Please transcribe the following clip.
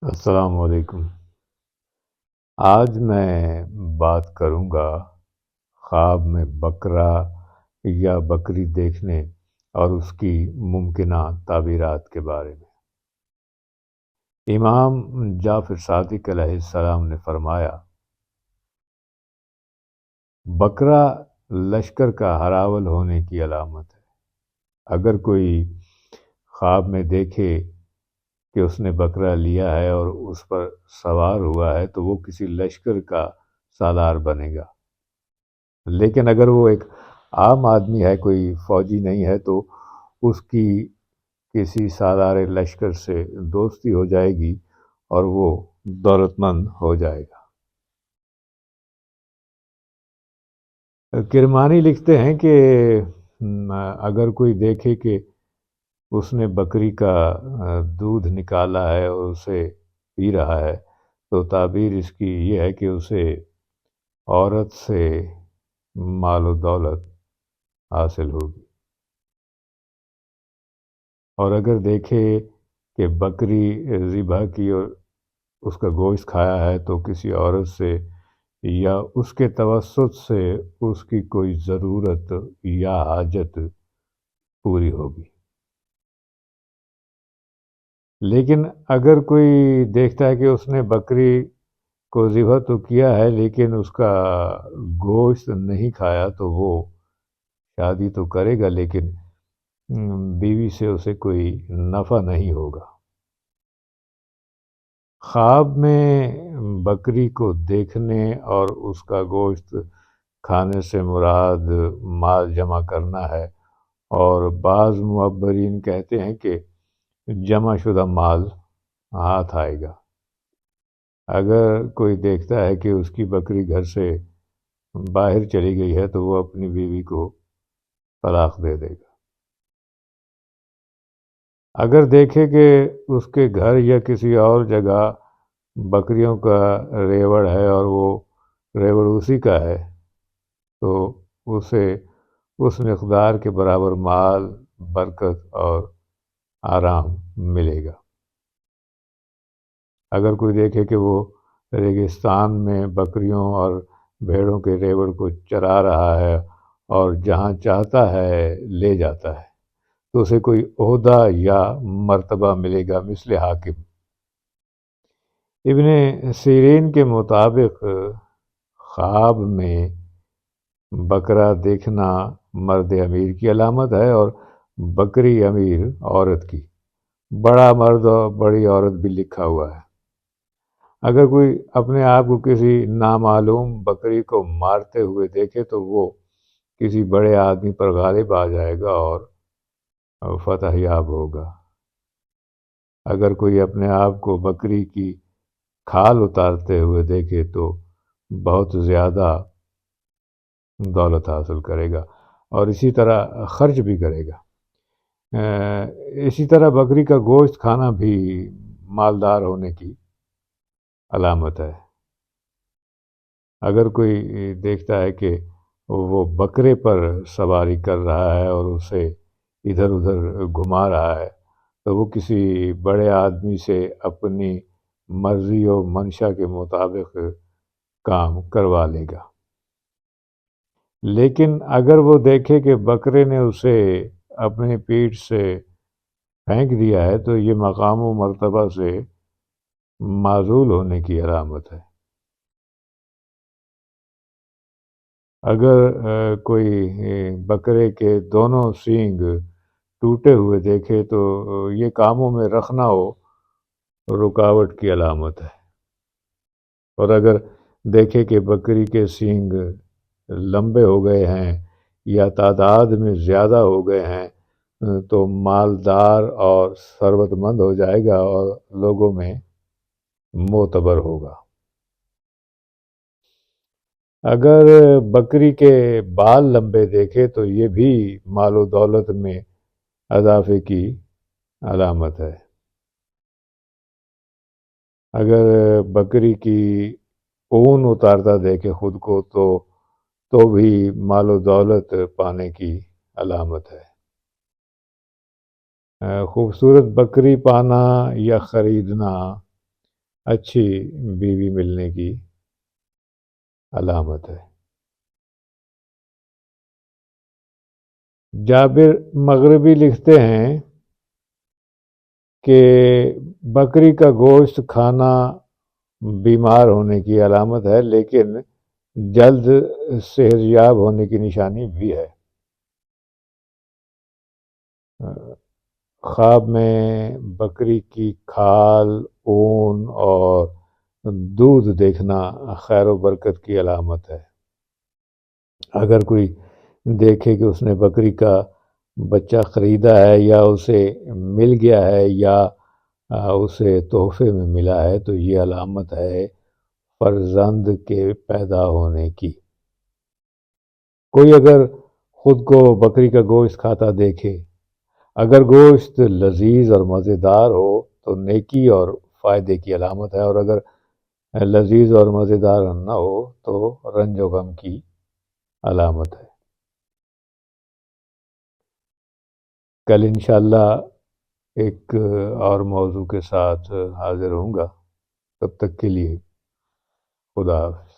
السلام علیکم۔ آج میں بات کروں گا خواب میں بکرا یا بکری دیکھنے اور اس کی ممکنہ تعبیرات کے بارے میں۔ امام جعفر صادق علیہ السلام نے فرمایا، بکرا لشکر کا ہراول ہونے کی علامت ہے۔ اگر کوئی خواب میں دیکھے کہ اس نے بکرا لیا ہے اور اس پر سوار ہوا ہے تو وہ کسی لشکر کا سالار بنے گا، لیکن اگر وہ ایک عام آدمی ہے، کوئی فوجی نہیں ہے، تو اس کی کسی سالار لشکر سے دوستی ہو جائے گی اور وہ دولت مند ہو جائے گا۔ کرمانی لکھتے ہیں کہ اگر کوئی دیکھے کہ اس نے بکری کا دودھ نکالا ہے اور اسے پی رہا ہے تو تعبیر اس کی یہ ہے کہ اسے عورت سے مال و دولت حاصل ہوگی۔ اور اگر دیکھے کہ بکری ذبح کی اور اس کا گوشت کھایا ہے تو کسی عورت سے یا اس کے توسط سے اس کی کوئی ضرورت یا حاجت پوری ہوگی۔ لیکن اگر کوئی دیکھتا ہے کہ اس نے بکری کو ذبح تو کیا ہے لیکن اس کا گوشت نہیں کھایا تو وہ شادی تو کرے گا لیکن بیوی سے اسے کوئی نفع نہیں ہوگا۔ خواب میں بکری کو دیکھنے اور اس کا گوشت کھانے سے مراد مال جمع کرنا ہے، اور بعض معبرین کہتے ہیں کہ جمع شدہ مال ہاتھ آئے گا۔ اگر کوئی دیکھتا ہے کہ اس کی بکری گھر سے باہر چلی گئی ہے تو وہ اپنی بیوی کو طلاق دے دے گا۔ اگر دیکھے کہ اس کے گھر یا کسی اور جگہ بکریوں کا ریوڑ ہے اور وہ ریوڑ اسی کا ہے تو اسے اس مقدار کے برابر مال، برکت اور آرام ملے گا۔ اگر کوئی دیکھے کہ وہ ریگستان میں بکریوں اور بھیڑوں کے ریوڑ کو چرا رہا ہے اور جہاں چاہتا ہے لے جاتا ہے تو اسے کوئی عہدہ یا مرتبہ ملے گا مثل حاکم۔ ابن سیرین کے مطابق خواب میں بکرا دیکھنا مرد امیر کی علامت ہے اور بکری امیر عورت کی۔ بڑا مرد اور بڑی عورت بھی لکھا ہوا ہے۔ اگر کوئی اپنے آپ کو کسی نامعلوم بکری کو مارتے ہوئے دیکھے تو وہ کسی بڑے آدمی پر غالب آ جائے گا اور فتح یاب ہوگا۔ اگر کوئی اپنے آپ کو بکری کی کھال اتارتے ہوئے دیکھے تو بہت زیادہ دولت حاصل کرے گا اور اسی طرح خرچ بھی کرے گا۔ اسی طرح بکری کا گوشت کھانا بھی مالدار ہونے کی علامت ہے۔ اگر کوئی دیکھتا ہے کہ وہ بکرے پر سواری کر رہا ہے اور اسے ادھر ادھر گھما رہا ہے تو وہ کسی بڑے آدمی سے اپنی مرضی و منشا کے مطابق کام کروا لے گا۔ لیکن اگر وہ دیکھے کہ بکرے نے اسے اپنی پیٹھ سے پھینک دیا ہے تو یہ مقام و مرتبہ سے معزول ہونے کی علامت ہے۔ اگر کوئی بکرے کے دونوں سینگ ٹوٹے ہوئے دیکھے تو یہ کاموں میں رخنا ہو رکاوٹ کی علامت ہے، اور اگر دیکھے کہ بکری کے سینگ لمبے ہو گئے ہیں یا تعداد میں زیادہ ہو گئے ہیں تو مالدار اور ثروت مند ہو جائے گا اور لوگوں میں معتبر ہوگا۔ اگر بکری کے بال لمبے دیکھے تو یہ بھی مال و دولت میں اضافے کی علامت ہے۔ اگر بکری کی اون اتارتا دیکھے خود کو تو بھی مال و دولت پانے کی علامت ہے۔ خوبصورت بکری پانا یا خریدنا اچھی بیوی ملنے کی علامت ہے۔ جابر مغربی لکھتے ہیں کہ بکری کا گوشت کھانا بیمار ہونے کی علامت ہے، لیکن جلد صحت یاب ہونے کی نشانی بھی ہے۔ خواب میں بکری کی کھال، اون اور دودھ دیکھنا خیر و برکت کی علامت ہے۔ اگر کوئی دیکھے کہ اس نے بکری کا بچہ خریدا ہے یا اسے مل گیا ہے یا اسے تحفے میں ملا ہے تو یہ علامت ہے فرزند کے پیدا ہونے کی۔ کوئی اگر خود کو بکری کا گوشت کھاتا دیکھے، اگر گوشت لذیذ اور مزیدار ہو تو نیکی اور فائدے کی علامت ہے، اور اگر لذیذ اور مزیدار نہ ہو تو رنج و غم کی علامت ہے۔ کل انشاءاللہ ایک اور موضوع کے ساتھ حاضر ہوں گا، تب تک کے لیے خدا حافظ۔